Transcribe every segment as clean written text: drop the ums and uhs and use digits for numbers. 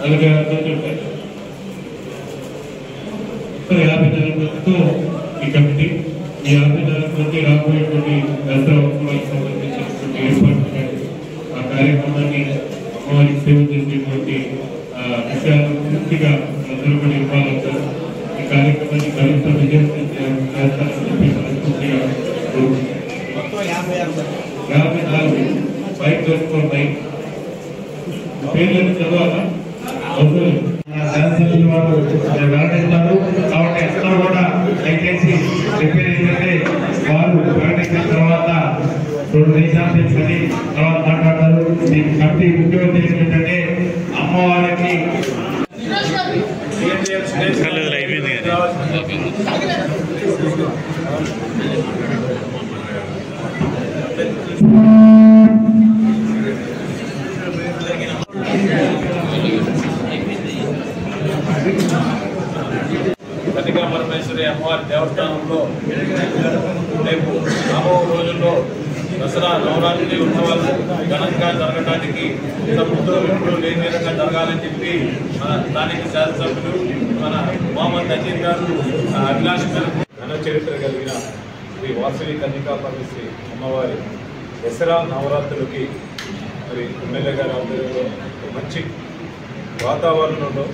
50 ఈ కమిటీ ఈ 50 రాబోయేటువంటి దసరా ఉత్సవాలకు సంబంధించినటువంటి ఏర్పాట్లు ఆ కార్యక్రమాన్ని అమ్మవారికి సేవ చేసేటువంటి విషయాలు పూర్తిగా అందరూ కూడా ఇన్వాల్వ్ అవుతారు. ఈ కార్యక్రమాన్ని గరిష్ట విజయం చేస్తారని చెప్పి మనస్ఫూర్తిగా 54 5+4 పేర్లను చదవాలా శాసనసభ్యులు వారు వెల్లడిస్తారు. కాబట్టి అందరూ కూడా దయచేసి చెప్పేది ఏంటంటే వారు ప్రకటించిన తర్వాత 2 నిమిషాలు తీసుకొని తర్వాత మాట్లాడతారు. దీని కమిటీ ముఖ్య ఉద్దేశం ఏంటంటే అమ్మవారికి కన్నికా పరమేశ్వరి అమ్మవారి దేవస్థానంలో రేపు రాబో రోజుల్లో దసరా నవరాత్రి ఉత్సవాలు ఘనంగా జరగడానికి ఇంతకుముందు ఎప్పుడు లేని విధంగా జరగాలని చెప్పి మన స్థానిక శాసనసభ్యులు మన మొహమ్మద్ అజీర్ గారు అభిలాష మేరకు ఘన చరిత్ర కలిగిన శ్రీ వాసవి కన్నికా పరమేశ్వరి అమ్మవారి దసరా నవరాత్రులకి మరి ఎమ్మెల్యే గారి ఆధ్వర్యంలో మంచి వాతావరణంలో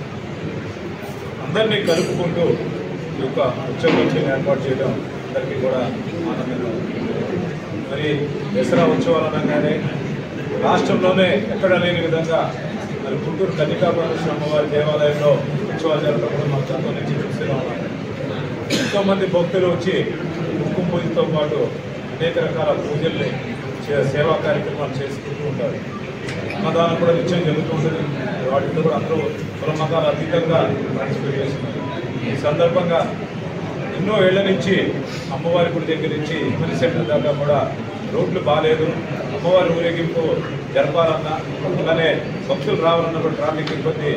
అందరినీ కలుపుకుంటూ ఈ యొక్క ఉత్సవాలను ఏర్పాటు చేయడం అందరికీ కూడా ఆనందంగా ఉంది. మరి దసరా ఉత్సవాలు అనగానే రాష్ట్రంలోనే ఎక్కడ లేని విధంగా మరి గుంటూరు కన్నికా పరమేశ్వరి అమ్మవారి దేవాలయంలో ఉత్సవాలు జరపడం మనం గతం నుంచి చూస్తూనే ఉన్నాం. ఎంతోమంది భక్తులు వచ్చి కుంకుమ పూజతో పాటు అనేక రకాల పూజల్ని సేవా కార్యక్రమాలు చేసుకుంటూ ఉంటారు. అన్నదానం కూడా నిత్యం జరుగుతూ ఉంటుంది. వాటితో కూడా అందరూ కుల మతాల అతీతంగా పార్టిసిపేట్ చేస్తున్నారు. ఈ సందర్భంగా ఎన్నో ఏళ్ల నుంచి అమ్మవారి గుడి దగ్గర నుంచి ఎమ్మెల్యే సెంటర్ దాకా కూడా రోడ్లు బాగాలేదు. అమ్మవారి ఊరేగింపు జరపాలన్నా అలానే భక్తులు రావాలన్న కూడా ట్రాఫిక్ ఇబ్బంది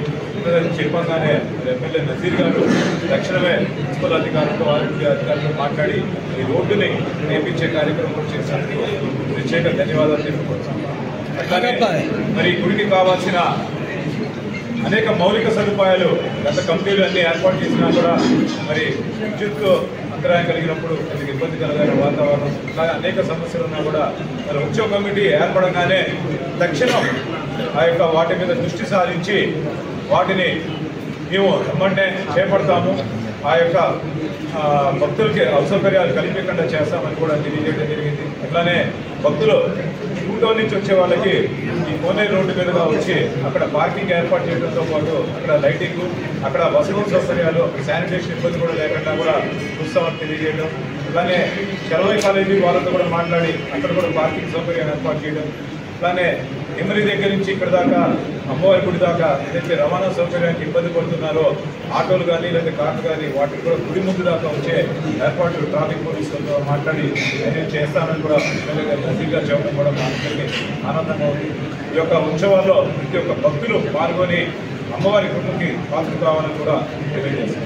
చెప్పగానే ఎమ్మెల్యే నజీర్ గారు తక్షణమే మున్సిపల్ అధికారులతో ఆరోగ్య అధికారులతో మాట్లాడి ఈ రోడ్డుని నేర్పించే కార్యక్రమం చేసినందుకు ప్రత్యేక ధన్యవాదాలు తెలుపుకోవచ్చు. అట్లానే మరి గుడికి కావాల్సిన అనేక మౌలిక సదుపాయాలు గత కమిటీలు అన్నీ ఏర్పాటు చేసినా కూడా మరి విద్యుత్ అంతరాయం కలిగినప్పుడు కొద్దిగా ఇబ్బంది కలగైన వాతావరణం ఇలాగే అనేక సమస్యలు ఉన్నా కూడా మరి ఉత్సవ కమిటీ ఏర్పడగానే తక్షణం ఆ యొక్క వాటి మీద దృష్టి సారించి వాటిని మేము వెంబడే చేపడతాము. ఆ యొక్క భక్తులకి అసౌకర్యాలు కల్పించకుండా చేస్తామని కూడా తెలియజేయడం జరిగింది. అట్లానే భక్తులు టూటౌన్ నుంచి వచ్చే వాళ్ళకి ఈ కోనే రోడ్డు మీదుగా వచ్చి అక్కడ పార్కింగ్ ఏర్పాటు చేయడంతో పాటు అక్కడ లైటింగ్, అక్కడ వసతి సౌకర్యాలు, శానిటేషన్ ఇబ్బంది కూడా లేకుండా కూడా చూస్తామని తెలియజేయడం. అలానే చలవై కాలేజీ వాళ్ళతో కూడా మాట్లాడి అక్కడ కూడా పార్కింగ్ సౌకర్యాన్ని ఏర్పాటు చేయడం. అలానే ఎమ్మెల్యే దగ్గర నుంచి ఇక్కడ దాకా అమ్మవారి గుడి దాకా ఏదైతే రవాణా సౌకర్యానికి ఇబ్బంది పడుతున్నారో ఆటోలు కానీ లేదా కార్లు కానీ వాటికి కూడా గుడి ముందు దాకా వచ్చే ఏర్పాట్లు ట్రాఫిక్ పోలీసులతో మాట్లాడి నేను చేస్తానని కూడా ఎమ్మెల్యే గారు నజీర్ గారు చెప్పడం కూడా మా అందరికీ ఆనందంగా ఉంది. ఈ యొక్క ఉత్సవాల్లో ప్రతి ఒక్క భక్తులు పాల్గొని అమ్మవారి కృపకి పాత్ర కావాలని కూడా తెలియజేస్తాం.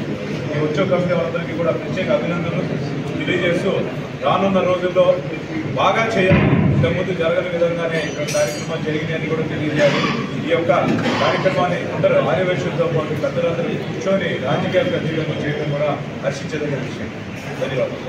ఈ ఉత్సవ కమిటీ వాళ్ళందరికీ కూడా ప్రత్యేక అభినందనలు తెలియజేస్తూ రానున్న రోజుల్లో బాగా చేయాలి. ఇంతకుముందు జరగని విధంగానే ఇక్కడ కార్యక్రమాలు జరిగినాయని కూడా తెలియజేయాలి. ఈ యొక్క కార్యక్రమాన్ని అందరూ ఆర్యవేశ్వరులతో పాటు పెద్దలందరూ కూర్చొని రాజకీయాలకు అతీతంగా చేయడం కూడా హర్షించదగిన విషయం. ధన్యవాదాలు.